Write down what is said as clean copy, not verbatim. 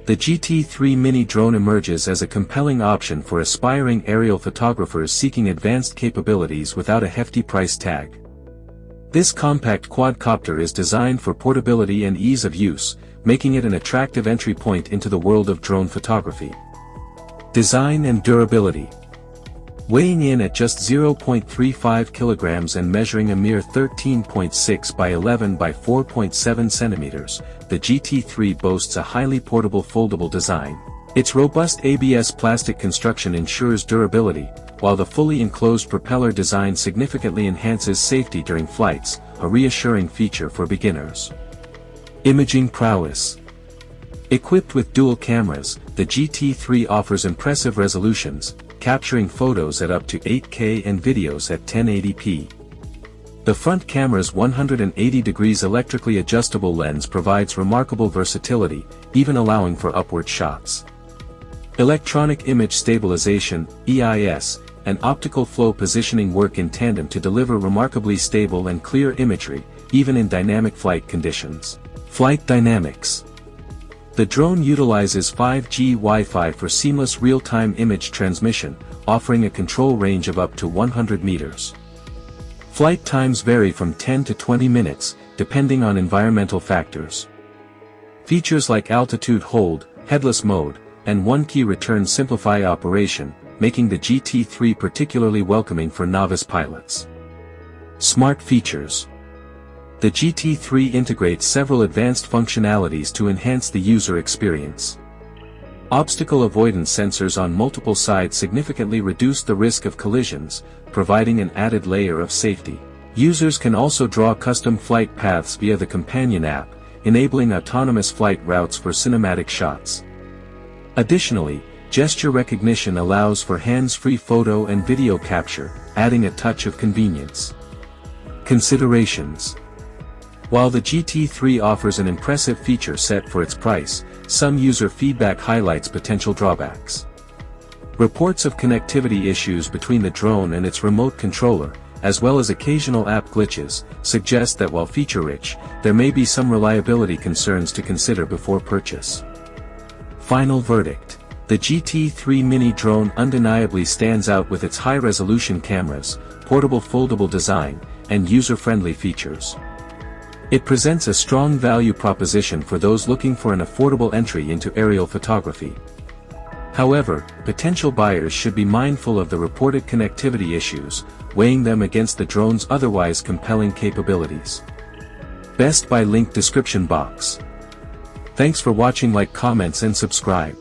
The GT3 Mini Drone emerges as a compelling option for aspiring aerial photographers seeking advanced capabilities without a hefty price tag. This compact quadcopter is designed for portability and ease of use, making it an attractive entry point into the world of drone photography. Design and durability. Weighing in at just 0.35 kilograms and measuring a mere 13.6 by 11 by 4.7 centimeters, the GT3 boasts a highly portable foldable design. Its robust ABS plastic construction ensures durability, while the fully enclosed propeller design significantly enhances safety during flights, a reassuring feature for beginners. Imaging prowess. Equipped with dual cameras, the GT3 offers impressive resolutions, capturing photos at up to 8K and videos at 1080p. The front camera's 180 degrees electrically adjustable lens provides remarkable versatility, even allowing for upward shots. Electronic image stabilization, EIS, and optical flow positioning work in tandem to deliver remarkably stable and clear imagery, even in dynamic flight conditions. Flight dynamics. The drone utilizes 5G Wi-Fi for seamless real-time image transmission, offering a control range of up to 100 meters. Flight times vary from 10 to 20 minutes, depending on environmental factors. Features like altitude hold, headless mode, and one-key return simplify operation, making the GT3 particularly welcoming for novice pilots. Smart features. The GT3 integrates several advanced functionalities to enhance the user experience. Obstacle avoidance sensors on multiple sides significantly reduce the risk of collisions, providing an added layer of safety. Users can also draw custom flight paths via the companion app, enabling autonomous flight routes for cinematic shots. Additionally, gesture recognition allows for hands-free photo and video capture, adding a touch of convenience. Considerations. While the GT3 offers an impressive feature set for its price, some user feedback highlights potential drawbacks. Reports of connectivity issues between the drone and its remote controller, as well as occasional app glitches, suggest that while feature-rich, there may be some reliability concerns to consider before purchase. Final verdict. The GT3 Mini Drone undeniably stands out with its high-resolution cameras, portable foldable design, and user-friendly features. It presents a strong value proposition for those looking for an affordable entry into aerial photography. However, potential buyers should be mindful of the reported connectivity issues, weighing them against the drone's otherwise compelling capabilities. Best Buy link description box. Thanks for watching. Like, comments and subscribe.